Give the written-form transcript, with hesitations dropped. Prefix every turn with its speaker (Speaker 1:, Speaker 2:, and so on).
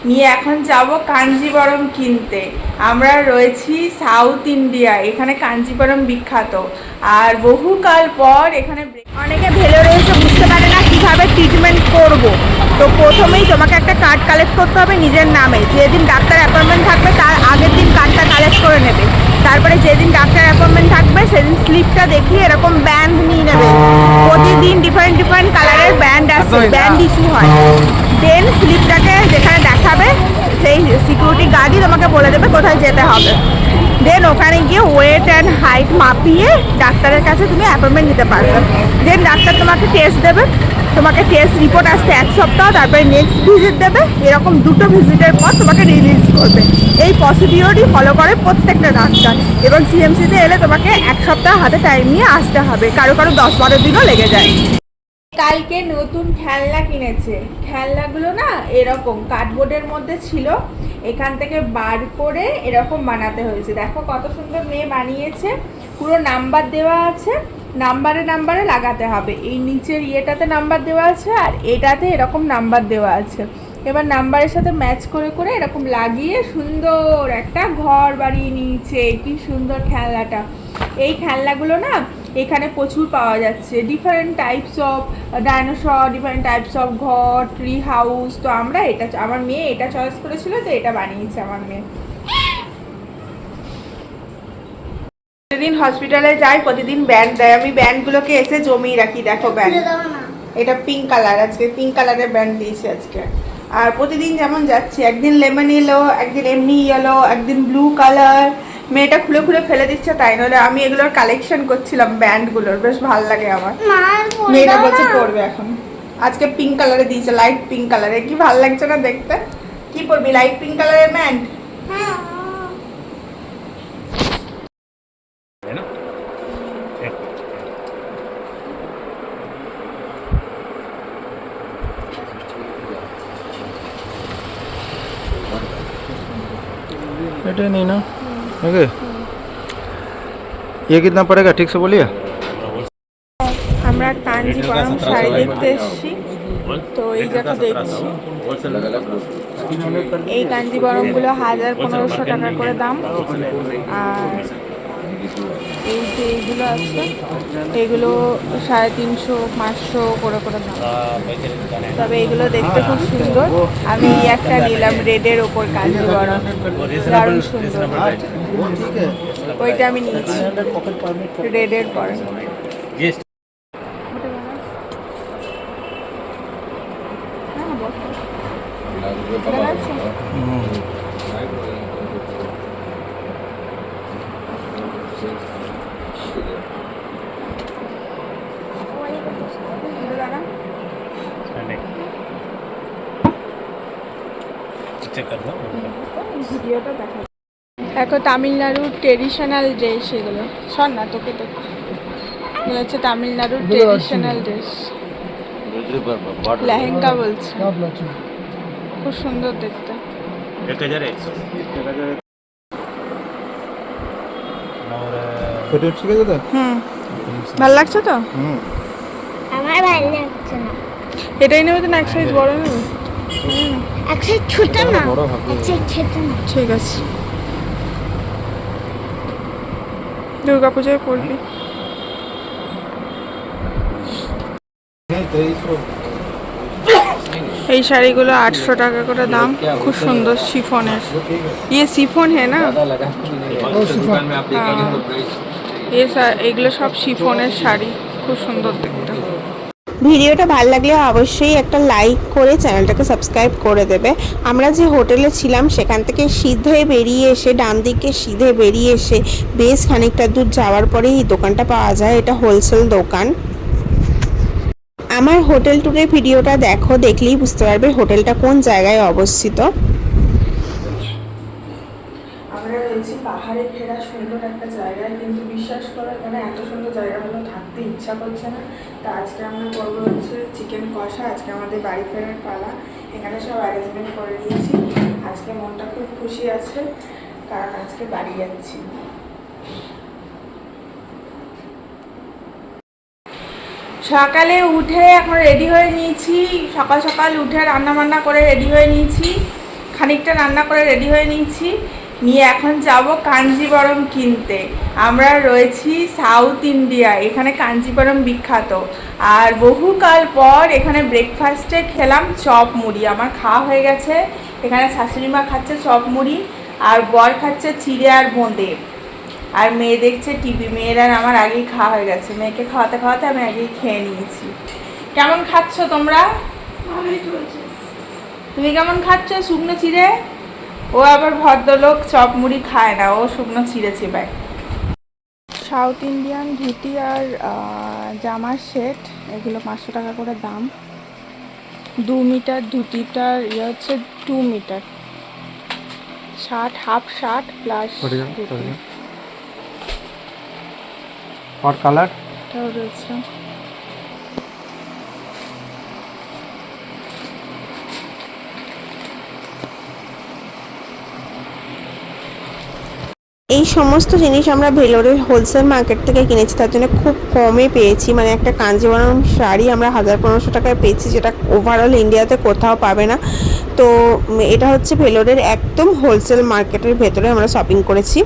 Speaker 1: নিয়ে এখন যাব কাঞ্জিবরম কিনতে। আমরা রয়েছি সাউথ ইন্ডিয়া, এখানে কাঞ্জিবরম বিখ্যাত। আর বহুকাল পর এখানে অনেকে ভেলো রয়েছে, বুঝতে পারে না কীভাবে ট্রিটমেন্ট করব। তো প্রথমেই তোমাকে একটা কার্ড কালেক্ট করতে হবে নিজের নামে। যেদিন ডাক্তার অ্যাপয়েন্টমেন্ট থাকবে তার আগের দিন কার্ডটা কালেক্ট করে নেবে। তারপরে যেদিন ডাক্তার অ্যাপয়েন্টমেন্ট থাকবে সেদিন স্লিপটা দেখিয়ে এরকম ব্যান্ড নিয়ে নেবে। প্রতিদিন ডিফারেন্ট ডিফারেন্ট কালারের ব্যান্ড আসে, ব্যান্ড ইস্যু হয়। দেন স্লিপটাকে যেখানে দেখাবে সেই সিকিউরিটি গার্ডই তোমাকে বলে দেবে কোথায় যেতে হবে। দেন ওখানে গিয়ে ওয়েট অ্যান্ড হাইট মাপিয়ে ডাক্তারের কাছে তুমি অ্যাপয়েন্টমেন্ট নিতে পারবে। দেন ডাক্তার তোমাকে টেস্ট দেবে, তোমাকে টেস্ট রিপোর্ট আসতে 1 সপ্তাহ, তারপরে নেক্সট ভিজিট দেবে। এরকম 2টো ভিজিটের পর তোমাকে রিলিজ করবে। এই প্রসিডিওরই ফলো করে প্রত্যেকটা ডাক্তার। এবং সিএমসিতে এলে তোমাকে 1 সপ্তাহ হাতে টাইম নিয়ে আসতে হবে, কারো কারো 10-12 দিনও লেগে যায়। কালকে নতুন খেলনা কিনেছে। খেলনাগুলো না এরকম কার্ডবোর্ডের মধ্যে ছিল, এখান থেকে বার করে এরকম বানাতে হয়েছে। দেখো কত সুন্দর মেয়ে বানিয়েছে। পুরো নাম্বার দেওয়া আছে, নাম্বারে নাম্বারে লাগাতে হবে। এই নিচের ইয়েটাতে নাম্বার দেওয়া আছে আর এটাতে এরকম নাম্বার দেওয়া আছে। এবার নাম্বারের সাথে ম্যাচ করে করে এরকম লাগিয়ে সুন্দর একটা ঘর বানিয়ে নিয়েছে। কি সুন্দর খেলনাটা। এই খেলনাগুলো না এখানে প্রচুর পাওয়া যাচ্ছে, different types of dinosaur, different types of ঘর, ট্রি হাউস। তো আমরা এটা, আমার মেয়ে এটা চয়েস করেছিল, তো এটা বানিয়েছে আমার মেয়ে। প্রতিদিন হসপিটালে যাই, প্রতিদিন ব্যান্ড দেয়, আমি ব্যান্ডগুলোকে এসে জমিয়ে রাখি। দেখো ব্যান্ড, এটা পিঙ্ক কালার, আজকে পিঙ্ক কালারের ব্যান্ড দিয়েছে আজকে। আর প্রতিদিন যেমন যাচ্ছি, একদিন লেমন ইয়েলো, একদিন এমনি ইয়েলো, একদিন ব্লু কালার। মেয়েটা খুলে খুলে ফেলে দিচ্ছে, তাই নইলে আমি এগুলোর কালেকশন করছিলাম ব্যান্ডগুলোর, বেশ ভালো লাগে আমার। মেয়েটা বলছে পরবে এখন। আজকে পিঙ্ক কালারে দিয়েছে, লাইট পিঙ্ক কালারে। কি ভালো লাগছে না দেখতে? কি পরবি, লাইট পিঙ্ক কালারের ব্যান্ড?
Speaker 2: बेटे नहीं ना ओके। ये कितना पड़ेगा ठीक से बोलिए।
Speaker 1: আমরা কাঞ্জিবরম শাড়ি দেখতে এসেছি, তো এই জায়গা দেখছি। এই কাঞ্জিবরমগুলো 1000-1500 টাকা করে দাম। আর এই যে এইগুলো আছে এগুলো 350-500 করে করে দাম। তবে এগুলো দেখতে খুব সুন্দর। আমি এই একটা নিলাম রেডের ওপর কাঞ্জিবরম, দারুণ সুন্দর। ওইটা আমি নিয়েছি রেডের পরে। দেখো তামিলনাড়ুর ট্রেডিশনাল ড্রেস, এগুলো শোন না তোকে তো, এগুলো হচ্ছে তামিলনাড়ুর ট্রেডিশনাল ড্রেস, লেহেঙ্গা বলছে। খুব সুন্দর দেখতে।
Speaker 2: 1100 ফটো ঠিক আছে তো?
Speaker 1: ভালো লাগছে তো?
Speaker 3: আমার ভালো লাগছে না।
Speaker 1: এটাই নেবে তো না, এক সাইজ বড় নেবে?
Speaker 3: এক সাইজ ছোট না, এক সাইজ ছোট না।
Speaker 1: ঠিক আছে, দুর্গা পূজায় পড়বি। এই শাড়িগুলো 800 টাকা করে দাম, খুব সুন্দর শিফনের। ইয়ে শিফন হ্যাঁ না, এগুলো সব শিফনের শাড়ি, খুব সুন্দর দেখতে। ভিডিওটা ভালো লাগলে অবশ্যই একটা লাইক করে চ্যানেলটাকে সাবস্ক্রাইব করে দেবে। আমরা যে হোটেলে ছিলাম সেখান থেকে সিধে বেরিয়ে এসে, ডান দিকে সিধে বেরিয়ে এসে বেশ খানিকটা দূর যাওয়ার পরে এই দোকানটা পাওয়া যায়। এটা হোলসেল দোকান। আমার হোটেল ট্যুরের ভিডিওটা দেখো, দেখলেই বুঝতে পারবে হোটেলটা কোন জায়গায় অবস্থিত। আমরা রয়েছি পাহাড়ে ঘেরা সুন্দর একটা জায়গায়, কিন্তু বিশ্বাস করো এখানে এত সুন্দর জায়গাগুলো থাকতে ইচ্ছা করছে না। তা আজকে আমরা করবো হচ্ছে চিকেন কষা। আজকে আমাদের বাড়ি ফেরার পালা, এখানে সব অ্যারেঞ্জমেন্ট করে দিয়েছি। আজকে মনটা খুব খুশি আছে, কারণ আজকে বাড়ি যাচ্ছি। সকালে উঠে এখন রেডি হয়ে নিয়েছি, সকাল সকাল উঠে রান্না বান্না করে রেডি হয়ে নিয়েছি। খানিকটা রান্না করে রেডি হয়ে নিয়েছি, নিয়ে এখন যাব কাঞ্জিবরম কিনতে। আমরা রয়েছি সাউথ ইন্ডিয়া, এখানে কাঞ্জিবরম বিখ্যাত। আর বহুকাল পর এখানে ব্রেকফাস্টে খেলাম চপ মুড়ি, আমার খাওয়া হয়ে গেছে। এখানে শাশুড়ি মা খাচ্ছে চপ মুড়ি, আর বর খাচ্ছে চিড়ে আর বোঁদে, আর মেয়ে দেখছে টিভি। মেয়ের আর আমার আগেই খাওয়া হয়ে গেছে, মেয়েকে খাওয়াতে খাওয়াতে আমি আগেই খেয়ে নিয়েছি। কেমন খাচ্ছ তোমরা? তুমি কেমন খাচ্ছ শুকনো চিড়ে? ও আবার ভদ্রলোক চপ মুড়ি খায় না, ও শুকনো চিড়ে চিবায়। সাউথ ইন্ডিয়ান ধুতি আর জামার সেট, এগুলো 500 টাকা করে দাম। 2 মিটার ধুতিটার হচ্ছে 2 metre, shirt half shirt plus
Speaker 2: और कलर
Speaker 1: এটাও রয়েছে।
Speaker 4: এই সমস্ত জিনিস আমরা ভেলোরের হোলসেল মার্কেট থেকে কিনেছি, তার জন্য খুব কমে পেয়েছি। মানে একটা কাঞ্জিবরম শাড়ি আমরা 1500 টাকায় পেয়েছি, যেটা ওভারঅল ইন্ডিয়াতে কোথাও পাবে না। তো এটা হচ্ছে ভেলোরের একদম হোলসেল মার্কেটের ভেতরে আমরা শপিং করেছি।